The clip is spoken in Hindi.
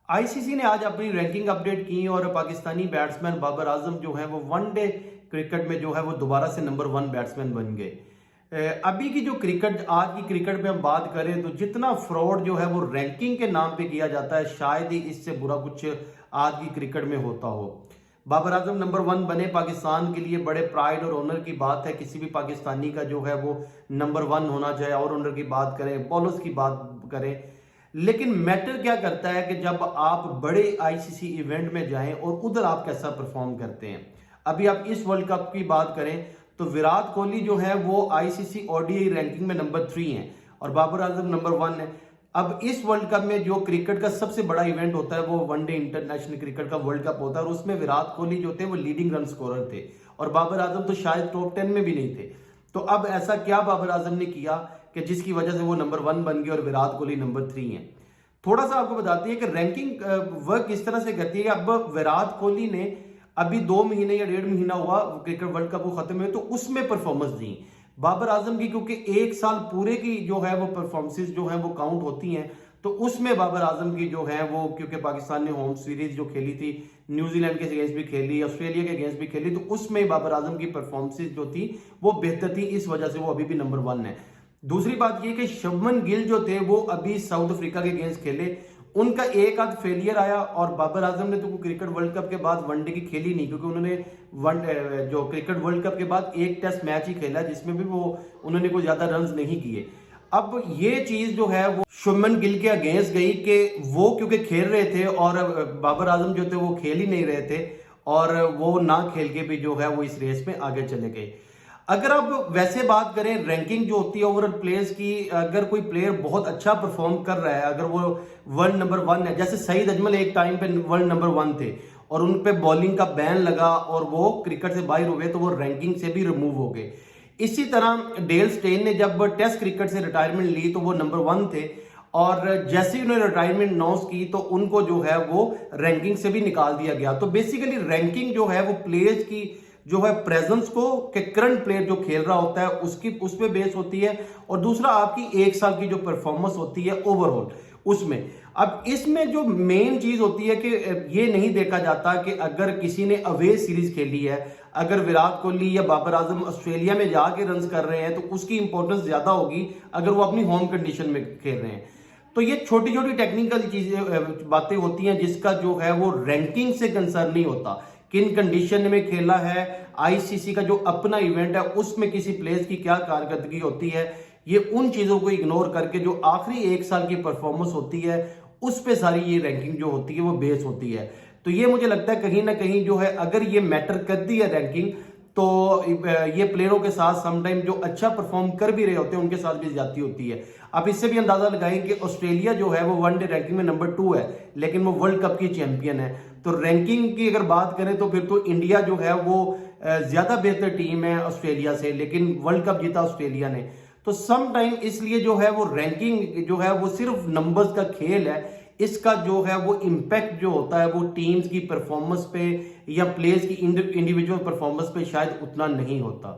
आईसीसी ने आज अपनी रैंकिंग अपडेट की और पाकिस्तानी बैट्समैन बाबर आजम जो है वो वनडे क्रिकेट में जो है वो दोबारा से नंबर 1 बैट्समैन बन गए। अभी की जो क्रिकेट, आज की क्रिकेट में हम बात करें तो जितना फ्रॉड जो है वो रैंकिंग के नाम पे किया जाता है, शायद ही इससे बुरा कुछ आज की क्रिकेट में होता हो। बाबर आजम नंबर 1 बने, पाकिस्तान के लिए बड़े प्राइड और ऑनर की बात है। किसी भी पाकिस्तानी का जो है वो नंबर 1 होना चाहिए। और ऑनर की बात करें, बॉलर्स की बात करें, लेकिन मैटर क्या करता है कि जब आप बड़े आईसीसी इवेंट में जाएं और उधर आप कैसा परफॉर्म करते हैं। अभी आप इस वर्ल्ड कप की बात करें तो विराट कोहली जो है वो आईसीसी ओडीआई रैंकिंग में नंबर 3 है और बाबर आजम नंबर 1 है। अब इस वर्ल्ड कप में जो क्रिकेट का सबसे बड़ा इवेंट होता है वो वनडे इंटरनेशनल क्रिकेट का वर्ल्ड कप होता है और उसमें विराट कोहली जो थे वो लीडिंग रन स्कोरर थे और बाबर आजम तो शायद टॉप 10 में भी नहीं थे। तो अब ऐसा क्या बाबर आजम ने किया कि जिसकी वजह से वो नंबर 1 बन गए और विराट कोहली नंबर 3 है। थोड़ा सा आपको बताती है कि रैंकिंग वर्क किस तरह से करती है कि अब विराट कोहली ने अभी 2 महीने या 1.5 महीना हुआ क्रिकेट वर्ल्ड कप को खत्म हुए तो उसमें परफॉर्मेंस दी। बाबर आजम की क्योंकि 1 साल पूरे की जो है वो परफॉर्मेंसेज जो है वो काउंट होती हैं, तो उसमें बाबर आजम की जो है वो, क्योंकि पाकिस्तान ने होम सीरीज जो खेली थी, न्यूजीलैंड के अगेंस्ट भी खेली, ऑस्ट्रेलिया के अगेंस्ट भी खेली, तो उसमें बाबर आजम की परफॉर्मेंसेज जो थी वो बेहतर थी। इस वजह से वो अभी भी नंबर 1 है। दूसरी बात ये कि शुभमन गिल जो थे वो अभी साउथ अफ्रीका के अगेंस्ट खेले, उनका एक आध फेलियर आया और बाबर आजम ने तो क्रिकेट वर्ल्ड कप के बाद वनडे की खेली नहीं, क्योंकि उन्होंने जो क्रिकेट वर्ल्ड कप के बाद एक टेस्ट मैच ही खेला जिसमें भी वो उन्होंने कोई ज्यादा रन्स नहीं किए। अब ये चीज जो है वो शुभमन गिल के अगेंस्ट गई कि वो क्योंकि खेल रहे थे और बाबर आजम जो थे वो खेल ही नहीं रहे थे और वो ना खेल के भी जो है वो इस रेस में आगे चले गए। अगर आप वैसे बात करें रैंकिंग जो होती है ओवरऑल प्लेयर्स की, अगर कोई प्लेयर बहुत अच्छा परफॉर्म कर रहा है, अगर वो वर्ल्ड नंबर 1 है, जैसे सईद अजमल एक टाइम पे वर्ल्ड नंबर 1 थे और उन पे बॉलिंग का बैन लगा और वो क्रिकेट से बाहर हो गए तो वो रैंकिंग से भी रिमूव हो गए। इसी तरह डेल स्टेन ने जब टेस्ट क्रिकेट से रिटायरमेंट ली तो वो नंबर 1 थे और जैसे ही उन्होंने रिटायरमेंट अनाउंस की तो उनको जो है वो रैंकिंग से भी निकाल दिया गया। तो बेसिकली रैंकिंग जो है वो प्लेयर्स की जो है प्रेजेंस को, कि करंट प्लेयर जो खेल रहा होता है उसकी उस पे बेस होती है, और दूसरा आपकी 1 साल की जो परफॉर्मेंस होती है ओवरऑल उसमें। अब इसमें जो मेन चीज होती है कि ये नहीं देखा जाता कि अगर किसी ने अवे सीरीज खेली है, अगर विराट कोहली या बाबर आजम ऑस्ट्रेलिया में जाके रन कर रहे हैं तो उसकी इंपॉर्टेंस ज्यादा होगी अगर वो अपनी होम कंडीशन में खेल रहे हैं। तो ये छोटी छोटी टेक्निकल चीजें बातें होती हैं जिसका जो है वो रैंकिंग से कंसर्न नहीं होता। किन कंडीशन में खेला है, आईसीसी का जो अपना इवेंट है उसमें किसी प्लेयर की क्या कारकर्दगी होती है, ये उन चीजों को इग्नोर करके जो आखिरी 1 साल की परफॉर्मेंस होती है उस पे सारी ये रैंकिंग जो होती है वो बेस होती है। तो ये मुझे लगता है कहीं ना कहीं जो है अगर ये मैटर करती है रैंकिंग, तो ये प्लेयरों के साथ समटाइम जो अच्छा परफॉर्म कर भी रहे होते हैं उनके साथ भी ज्यादती होती है। आप इससे भी अंदाजा लगाएं कि ऑस्ट्रेलिया जो है वो वनडे रैंकिंग में नंबर 2 है लेकिन वो वर्ल्ड कप की चैंपियन है। तो रैंकिंग की अगर बात करें तो फिर तो इंडिया जो है वो ज्यादा बेहतर टीम है ऑस्ट्रेलिया से, लेकिन वर्ल्ड कप जीता ऑस्ट्रेलिया ने। तो सम टाइम इसलिए जो है वो रैंकिंग जो है वो सिर्फ नंबर्स का खेल है, इसका जो है वो इम्पैक्ट जो होता है वो टीम्स की परफॉर्मेंस पे या प्लेयर्स की इंडिविजुअल परफॉर्मेंस पे शायद उतना नहीं होता।